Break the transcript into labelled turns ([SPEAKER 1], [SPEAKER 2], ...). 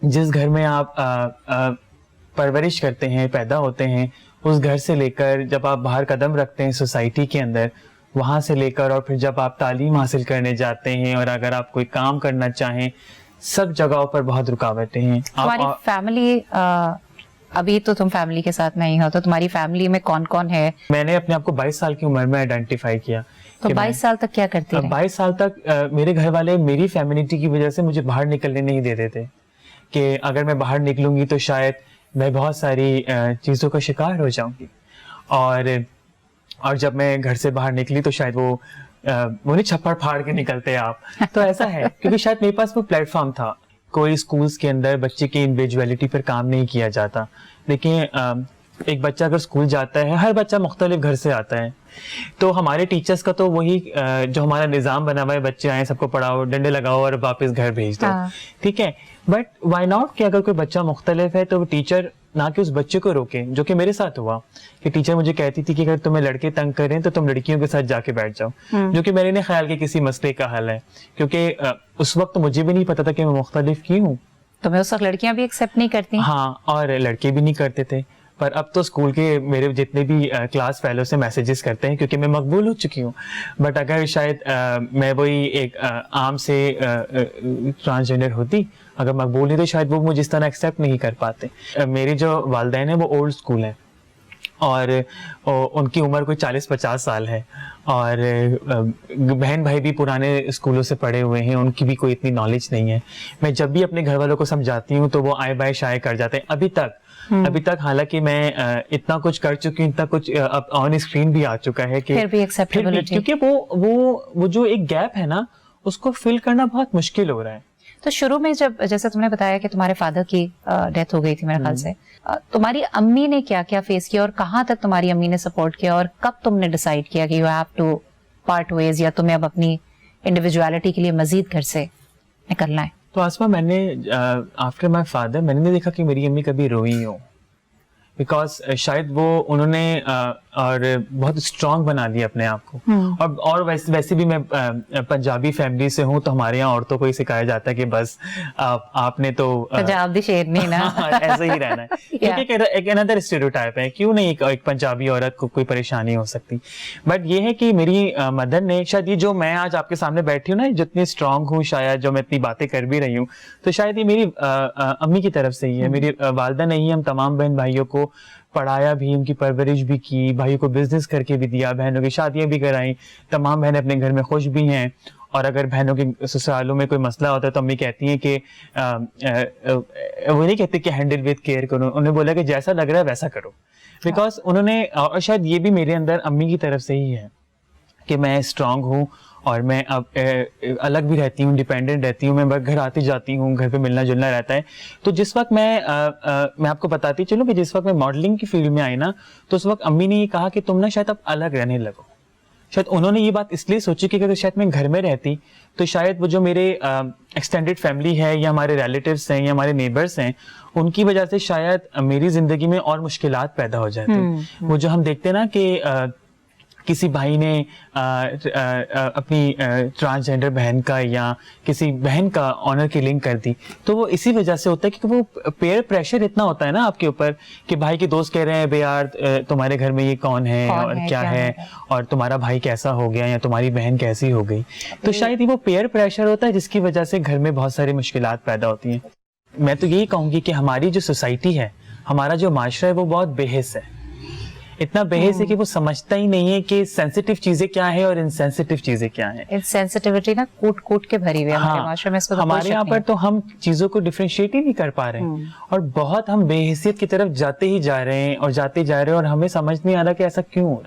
[SPEAKER 1] जिस घर में आप परवरिश करते हैं, पैदा होते हैं, उस घर से लेकर जब आप बाहर कदम रखते हैं सोसाइटी के अंदर, वहाँ से लेकर और फिर जब आप तालीम हासिल करने जाते हैं और अगर आप कोई काम करना चाहें, सब जगहों पर बहुत रुकावटें हैं।
[SPEAKER 2] तुम्हारी फैमिली, अभी तो तुम फैमिली के साथ नहीं हो, तो तुम्हारी फैमिली में कौन कौन है?
[SPEAKER 1] मैंने अपने आप को 22 साल की उम्र में आइडेंटिफाई किया।
[SPEAKER 2] तो 22 साल तक क्या करती रही?
[SPEAKER 1] 22 साल तक मेरे घर वाले मेरी फेमिनिटी की वजह से मुझे बाहर निकलने नहीं देते थे कि अगर मैं बाहर निकलूंगी तो शायद मैं बहुत सारी चीज़ों का शिकार हो जाऊंगी। और जब मैं घर से बाहर निकली तो शायद वो नहीं छप्पड़ फाड़ के निकलते आप। तो ऐसा है क्योंकि शायद मेरे पास वो प्लेटफॉर्म था। कोई स्कूल्स के अंदर बच्चे की इंडिविजुअलिटी पर काम नहीं किया जाता। देखिए एक बच्चा अगर स्कूल जाता है, हर बच्चा मुख्तलिफ घर से आता है, तो हमारे टीचर्स का तो वही जो हमारा निज़ाम बना हुआ है, बच्चे आए सबको पढ़ाओ, डंडे लगाओ और वापस घर भेज दो। ठीक है, बट व्हाई नॉट कि अगर कोई बच्चा मुख्तलिफ है तो टीचर ना कि उस बच्चे को रोके, जो कि मेरे साथ हुआ कि टीचर मुझे कहती थी कि अगर तुम्हें लड़के तंग करें तो तुम लड़कियों के साथ जाके बैठ जाओ, जो कि मेरे नहीं ख्याल के किसी मसले का हल है, क्योंकि उस वक्त मुझे भी नहीं पता था कि मैं मुख्तलिफ की हूँ।
[SPEAKER 2] तो मैं उस वक्त लड़कियां भी एक्सेप्ट नहीं करती? हाँ,
[SPEAKER 1] और लड़के भी नहीं करते थे। पर अब तो स्कूल के मेरे जितने भी क्लास फेलो से मैसेजेस करते हैं क्योंकि मैं मकबूल हो चुकी हूँ। बट अगर शायद मैं वही एक आम से ट्रांसजेंडर होती, अगर मकबूल नहीं, तो शायद वो मुझे इस तरह एक्सेप्ट नहीं कर पाते। मेरी जो वालिदैन है वो ओल्ड स्कूल है और उनकी उम्र कोई 40-50 साल है, और बहन भाई भी पुराने स्कूलों से पढ़े हुए हैं, उनकी भी कोई इतनी नॉलेज नहीं है। मैं जब भी अपने घर वालों को समझाती हूँ तो वो आए बाय शाये कर जाते हैं। अभी तक हालांकि मैं इतना कुछ कर चुकी हूँ, इतना कुछ अब ऑन स्क्रीन भी आ चुका है कि
[SPEAKER 2] फिर भी एक्सेप्टेबिलिटी,
[SPEAKER 1] क्योंकि वो जो एक गैप है ना, उसको फिल करना बहुत मुश्किल हो रहा है।
[SPEAKER 2] तो शुरू में जब, जैसे तुमने बताया कि तुम्हारे फादर की डेथ हो गई थी मेरे ख्याल से, तुम्हारी अम्मी ने क्या क्या फेस किया और कहाँ तक तुम्हारी अम्मी ने सपोर्ट किया, और कब तुमने डिसाइड किया कि you have to part ways, या तुम्हें अब अपनी इंडिविजुअलिटी के लिए मजीद घर से निकलना है?
[SPEAKER 1] तो आसमा, मैंने आफ्टर माय फादर मैंने नहीं देखा कि मेरी अम्मी कभी रोई हो, बिकॉज शायद वो उन्होंने और बहुत स्ट्रांग बना दिया अपने आप को। और वैसे भी मैं पंजाबी फैमिली से हूँ, तो हमारे यहाँ औरतों को ही सिखाया जाता है कि बस आपने तो
[SPEAKER 2] पंजाब दी शेरनी ना
[SPEAKER 1] ऐसे ही रहना है। क्योंकि एक अनदर स्टीरियोटाइप है, क्यों नहीं एक पंजाबी औरत को कोई परेशानी हो सकती। बट ये है कि मेरी मदर ने शायद ये जो मैं आज आपके सामने बैठी हूँ ना, जितनी स्ट्रांग हूँ, शायद जो मैं इतनी बातें कर भी रही हूँ, तो शायद ये मेरी अम्मी की तरफ से ही है। मेरी वालिदा ने ही हम तमाम बहन भाइयों को पढ़ाया भी, उनकी परवरिश भी की, भाइयों को बिजनेस करके भी दिया, बहनों की शादियां भी कराई, तमाम बहनें अपने घर में खुश भी हैं। और अगर बहनों के ससुरालों में कोई मसला होता है तो अम्मी कहती हैं कि वो नहीं कहते कि हैंडल विद केयर करो, उन्हें बोला कि जैसा लग रहा है वैसा करो। बिकॉज उन्होंने, और शायद ये भी मेरे अंदर अम्मी की तरफ से ही है कि मैं स्ट्रांग हूँ और मैं अब अलग भी रहती हूँ, इंडिपेंडेंट रहती हूँ, मैं घर आती जाती हूँ, घर पे मिलना जुलना रहता है। तो जिस वक्त मैं आपको बताती चलूँ कि जिस वक्त मैं मॉडलिंग की फील्ड में आई ना, तो उस वक्त अम्मी ने ये कहा कि तुम ना शायद अब अलग रहने लगो। शायद उन्होंने ये बात इसलिए सोची कि अगर शायद मैं घर में रहती तो शायद वो जो मेरे एक्सटेंडेड फैमिली है या हमारे रिलेटिव्स हैं या हमारे नेबर्स हैं, उनकी वजह से शायद मेरी जिंदगी में और मुश्किलात पैदा हो जाती। वो जो हम देखते हैं ना कि किसी भाई ने अपनी ट्रांसजेंडर बहन का या किसी बहन का ऑनर किलिंग कर दी, तो वो इसी वजह से होता है कि वो पेयर प्रेशर इतना होता है ना आपके ऊपर कि भाई के दोस्त कह रहे हैं, बे यार तुम्हारे घर में ये कौन है और क्या है, और तुम्हारा भाई कैसा हो गया या तुम्हारी बहन कैसी हो गई। तो शायद ये वो पेयर प्रेशर होता है जिसकी वजह से घर में बहुत सारी मुश्किलात पैदा होती हैं। मैं तो यही कहूँगी कि हमारी जो सोसाइटी है, हमारा जो माशरा है, वो बहुत बेहिस है। इतना बेहिस है कि वो समझता ही नहीं है कि सेंसिटिव चीजें क्या है और इनसेंसिटिव चीजें क्या है।
[SPEAKER 2] इनसेंसिटिविटी ना कूट के भरी हुई है हमारे माशरे में।
[SPEAKER 1] हमारे यहाँ पर तो हम चीजों को डिफरेंशिएट ही नहीं कर पा रहे हैं, और बहुत हम बेहिसियत की तरफ जाते ही जा रहे हैं और जाते जा रहे हैं, और हमें समझ नहीं आ रहा कि ऐसा क्यों हो रहा है।